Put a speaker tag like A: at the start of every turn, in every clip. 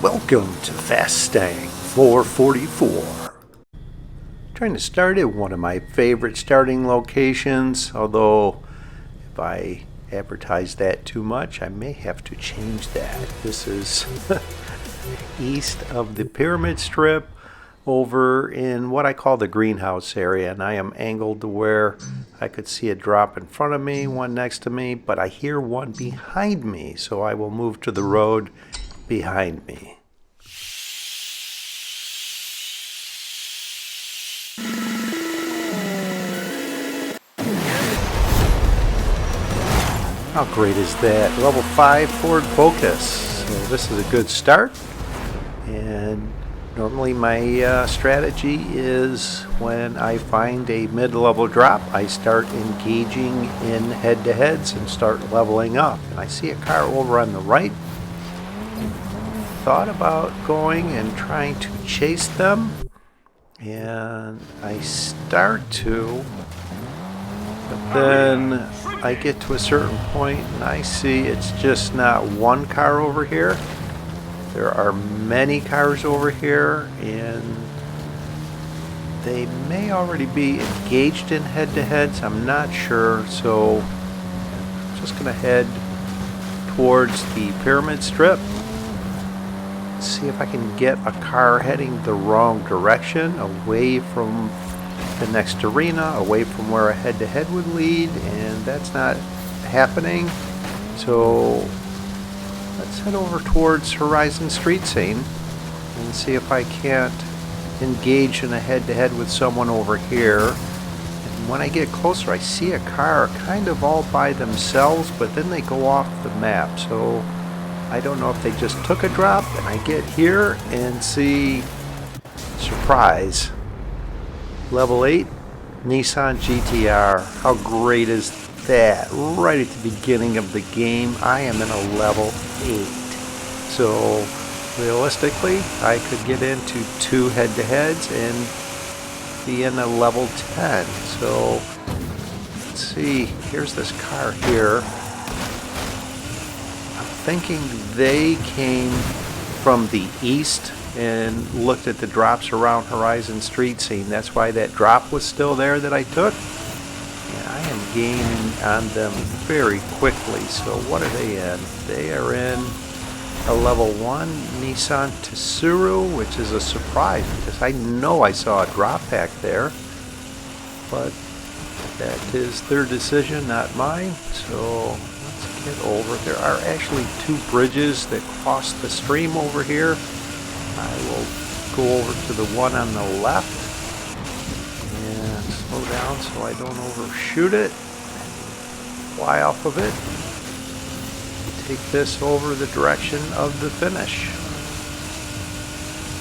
A: Welcome to Fastang 444. Trying to start at one of my favorite starting locations, although if I advertise that too much, I may have to change that. This is east of the pyramid strip over in what I call the greenhouse area, and I am angled to where I could see a drop in front of me, one next to me, but I hear one behind me, so I will move to the road behind me. How great is that? Level 5 Ford Focus. So this is a good start, and normally my strategy is when I find a mid-level drop, I start engaging in head-to-heads and start leveling up. And I see a car over on the right. Thought about going and trying to chase them, and I start to, but then I get to a certain point and I see it's just not one car over here. There are many cars over here, and they may already be engaged in head-to-heads. I'm not sure, so I'm just going to head towards the pyramid strip. See if I can get a car heading the wrong direction, away from the next arena, away from where a head-to-head would lead, and that's not happening. So let's head over towards Horizon Street Scene and see if I can't engage in a head-to-head with someone over here. And when I get closer, I see a car kind of all by themselves, but then they go off the map. So I don't know if they just took a drop, and I get here and see, surprise, level 8 Nissan GTR. How great is that? Right at the beginning of the game, I am in a level 8. So realistically, I could get into 2 head-to-heads and be in a level 10. So let's see, here's this car here. Thinking they came from the east and looked at the drops around Horizon Street Scene. That's why that drop was still there that I took. And I am gaining on them very quickly. So what are they in? They are in a level 1 Nissan GTR, which is a surprise because I know I saw a drop pack there. But that is their decision, not mine. So get over. There are actually 2 bridges that cross the stream over here. I will go over to the one on the left and slow down so I don't overshoot it. Fly off of it. Take this over the direction of the finish.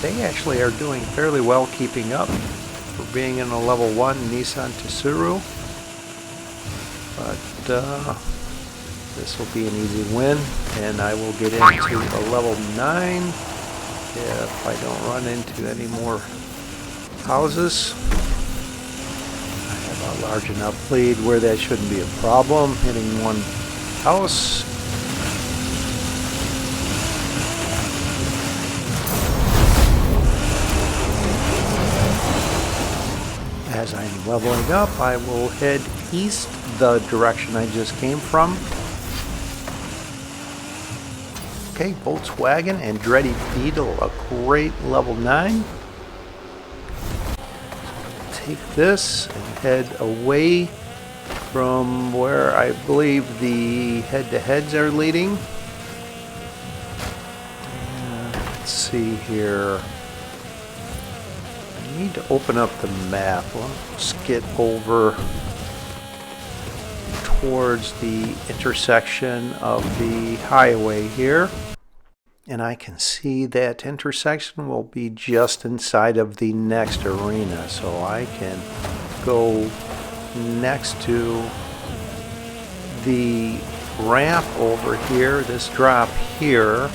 A: They actually are doing fairly well keeping up for being in a level 1 Nissan GTR. But this will be an easy win, and I will get into a level 9 if I don't run into any more houses. I have a large enough lead where that shouldn't be a problem, hitting one house. As I'm leveling up, I will head east the direction I just came from. Okay, Volkswagen and Andretti Beetle, a great level 9. Take this and head away from where I believe the head-to-heads are leading. And let's see here. I need to open up the map. Let's get over towards the intersection of the highway here. And I can see that intersection will be just inside of the next arena. So I can go next to the ramp over here, this drop here.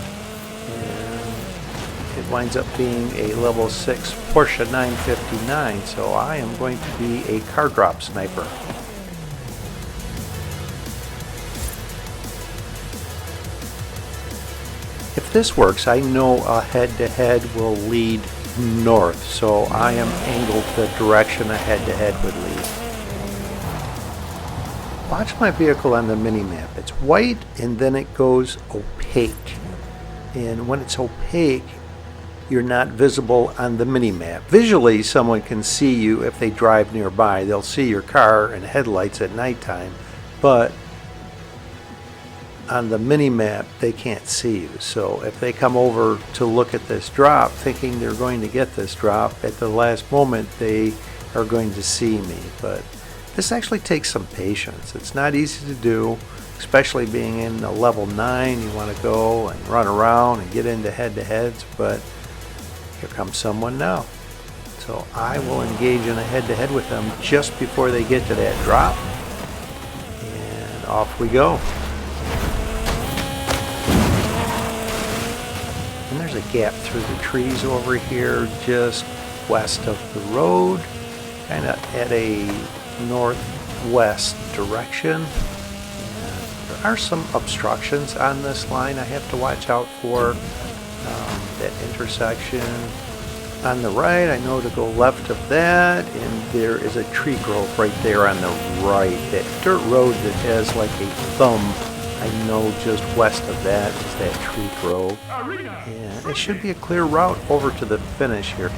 A: And it winds up being a level 6 Porsche 959. So I am going to be a car drop sniper. If this works, I know a head-to-head will lead north, so I am angled the direction a head-to-head would lead. Watch my vehicle on the mini-map. It's white and then it goes opaque. And when it's opaque, you're not visible on the mini-map. Visually, someone can see you if they drive nearby. They'll see your car and headlights at nighttime, but on the mini-map, they can't see you. So if they come over to look at this drop, thinking they're going to get this drop, at the last moment, they are going to see me. But this actually takes some patience. It's not easy to do, especially being in a level 9. You want to go and run around and get into head-to-heads, but here comes someone now. So I will engage in a head-to-head with them just before they get to that drop. And off we go. And there's a gap through the trees over here just west of the road, kind of at a northwest direction. And there are some obstructions on this line I have to watch out for. That intersection on the right, I know to go left of that, and there is a tree grove right there on the right. That dirt road that has like a thumb, I know just west of that is that tree grove. And it should be a clear route over to the finish here.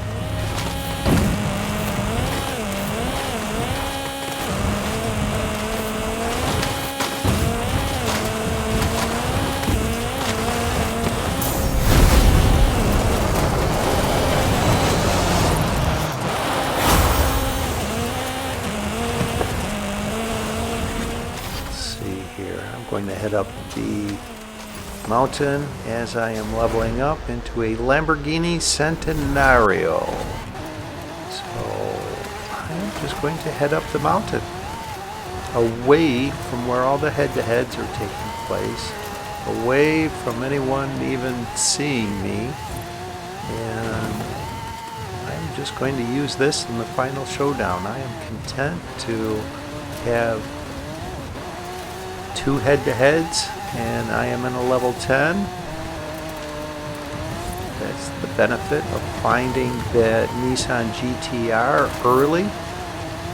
A: Going to head up the mountain as I am leveling up into a Lamborghini Centenario. So I am just going to head up the mountain away from where all the head-to-heads are taking place, away from anyone even seeing me, and I'm just going to use this in the final showdown. I am content to have 2 head-to-heads, and I am in a level 10. That's the benefit of finding that Nissan GTR early.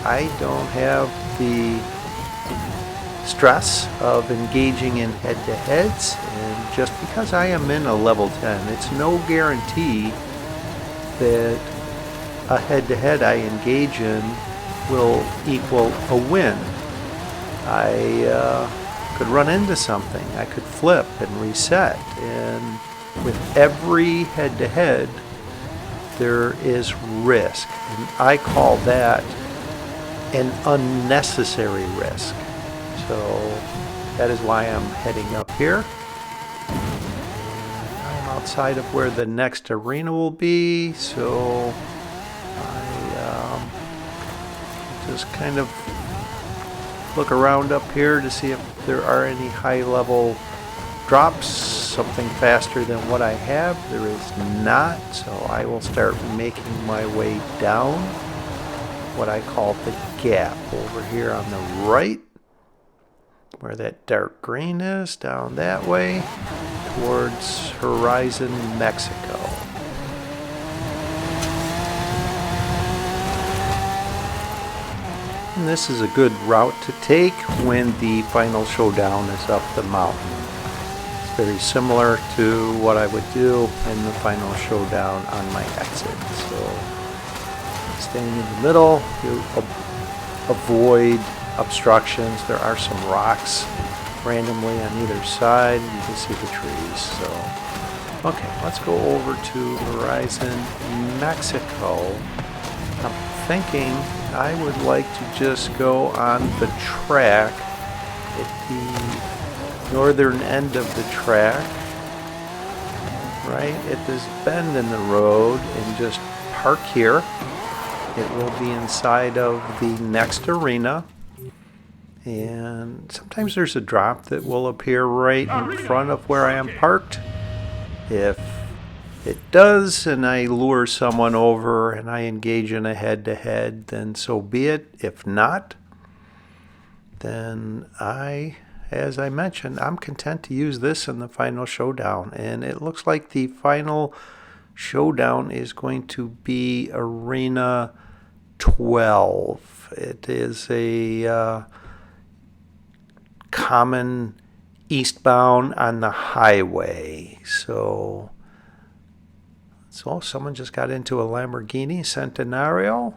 A: I don't have the stress of engaging in head-to-heads, and just because I am in a level 10, it's no guarantee that a head-to-head I engage in will equal a win. I could run into something, I could flip and reset, and with every head-to-head there is risk, and I call that an unnecessary risk. So that is why I'm heading up here. I'm outside of where the next arena will be, so I just kind of look around up here to see if there are any high-level drops, something faster than what I have. There is not, so I will start making my way down what I call the gap over here on the right, where that dark green is, down that way towards Horizon, Mexico. And this is a good route to take when the final showdown is up the mountain. It's very similar to what I would do in the final showdown on my exit. So staying in the middle, you avoid obstructions. There are some rocks randomly on either side. You can see the trees. So okay, let's go over to Horizon, Mexico. I'm thinking I would like to just go on the track at the northern end of the track, right at this bend in the road, and just park here. It will be inside of the next arena, and sometimes there's a drop that will appear right in front of where I am parked. If it does, and I lure someone over and I engage in a head-to-head, then so be it. If not, then I as I mentioned, I'm content to use this in the Final Showdown. And it looks like the Final Showdown is going to be Arena 12. It is a common eastbound on the highway. So someone just got into a Lamborghini Centenario.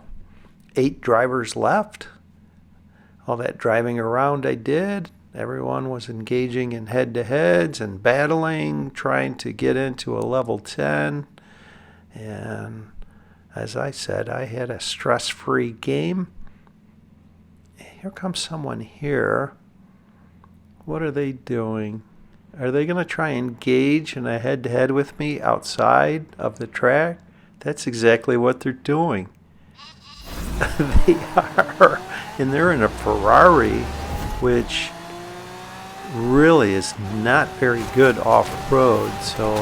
A: 8 drivers left. All that driving around I did, everyone was engaging in head-to-heads and battling, trying to get into a level 10. And as I said, I had a stress-free game. Here comes someone here. What are they doing? Are they going to try and engage in a head-to-head with me outside of the track? That's exactly what they're doing. They are. And they're in a Ferrari, which really is not very good off-road. So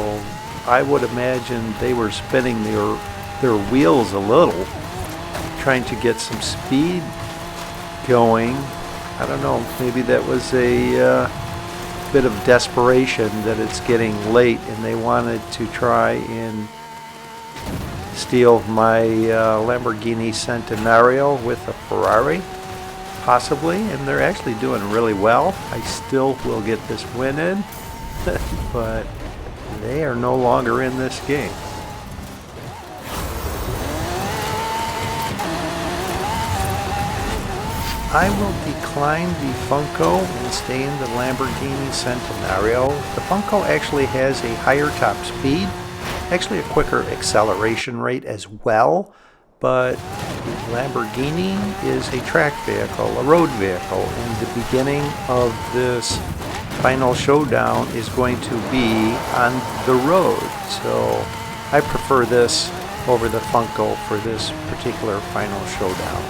A: I would imagine they were spinning their wheels a little, trying to get some speed going. I don't know, maybe that was a bit of desperation that it's getting late and they wanted to try and steal my Lamborghini Centenario with a Ferrari, possibly, and they're actually doing really well. I still will get this win in, but they are no longer in this game. I will decline the Funko and stay in the Lamborghini Centenario. The Funko actually has a higher top speed, actually a quicker acceleration rate as well, but the Lamborghini is a track vehicle, a road vehicle, and the beginning of this Final Showdown is going to be on the road. So I prefer this over the Funko for this particular Final Showdown.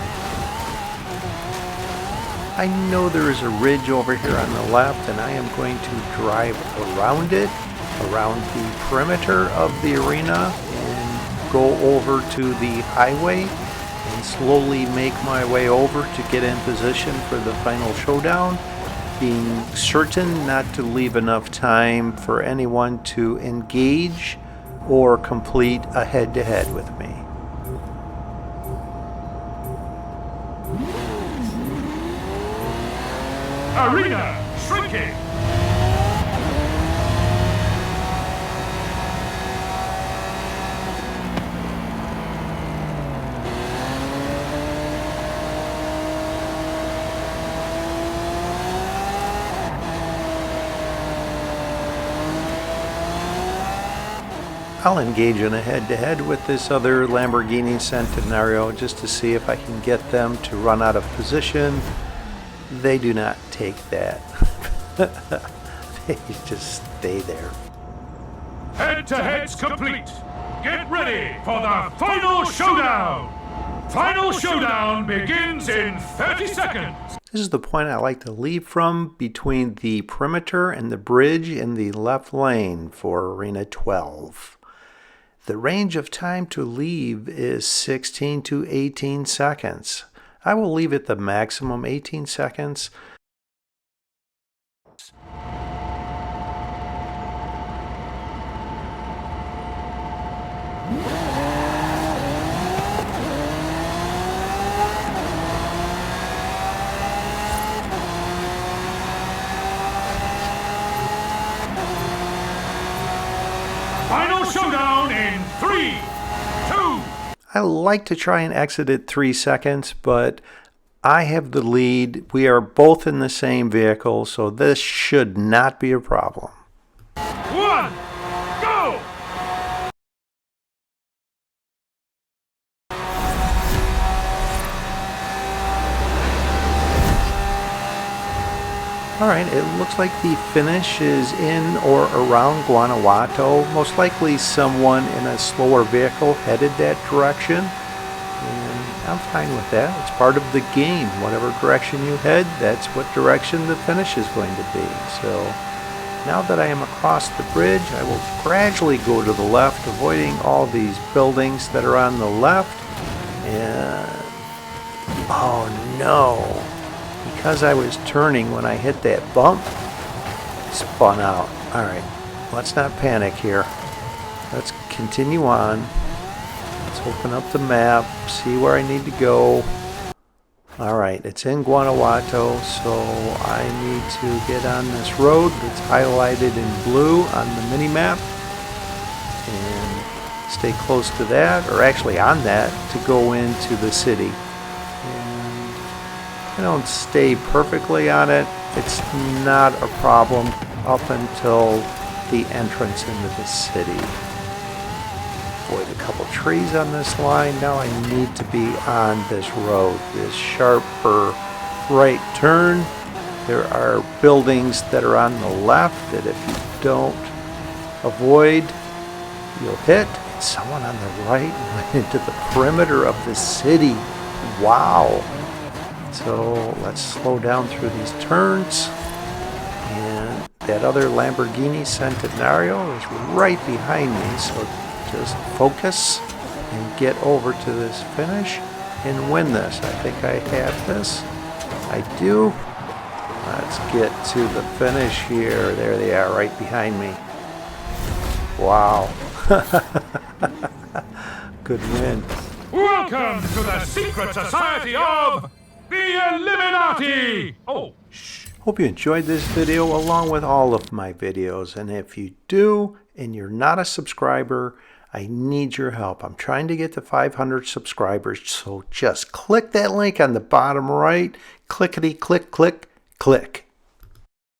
A: I know there is a ridge over here on the left, and I am going to drive around it, around the perimeter of the arena, and go over to the highway and slowly make my way over to get in position for the Final Showdown, being certain not to leave enough time for anyone to engage or complete a head-to-head with me.
B: Arena shrinking.
A: I'll engage in a head-to-head with this other Lamborghini Centenario just to see if I can get them to run out of position. They do not take that. They just stay there.
B: Head-to-heads complete. Get ready for the Final Showdown. Final Showdown begins in 30 seconds.
A: This is the point I like to leave from, between the perimeter and the bridge in the left lane for Arena 12. The range of time to leave is 16 to 18 seconds. I will leave it the maximum 18 seconds.
B: Final Showdown in 3, 2.
A: I like to try and exit at 3 seconds, but I have the lead. We are both in the same vehicle, so this should not be a problem.
B: 1, go!
A: Alright, it looks like the finish is in or around Guanajuato. Most likely someone in a slower vehicle headed that direction. And I'm fine with that. It's part of the game. Whatever direction you head, that's what direction the finish is going to be. So now that I am across the bridge, I will gradually go to the left, avoiding all these buildings that are on the left. And oh no! He because I was turning when I hit that bump, spun out. Alright, let's not panic here. Let's continue on. Let's open up the map, see where I need to go. Alright, it's in Guanajuato, so I need to get on this road that's highlighted in blue on the mini-map and stay close to that, or actually on that, to go into the city. And I don't stay perfectly on it. It's not a problem up until the entrance into the city. Avoid a couple trees on this line. Now I need to be on this road, this sharper right turn. There are buildings that are on the left that if you don't avoid, you'll hit. And someone on the right went into the perimeter of the city. Wow. So let's slow down through these turns. And that other Lamborghini Centenario is right behind me, so just focus and get over to this finish and win this. I think I have this. I do. Let's get to the finish here. There they are, right behind me. Wow. Good win.
B: Welcome to the secret society of the Illuminati! Oh, shh.
A: Hope you enjoyed this video along with all of my videos. And if you do, and you're not a subscriber, I need your help. I'm trying to get to 500 subscribers, so just click that link on the bottom right. Clickety, click, click, click.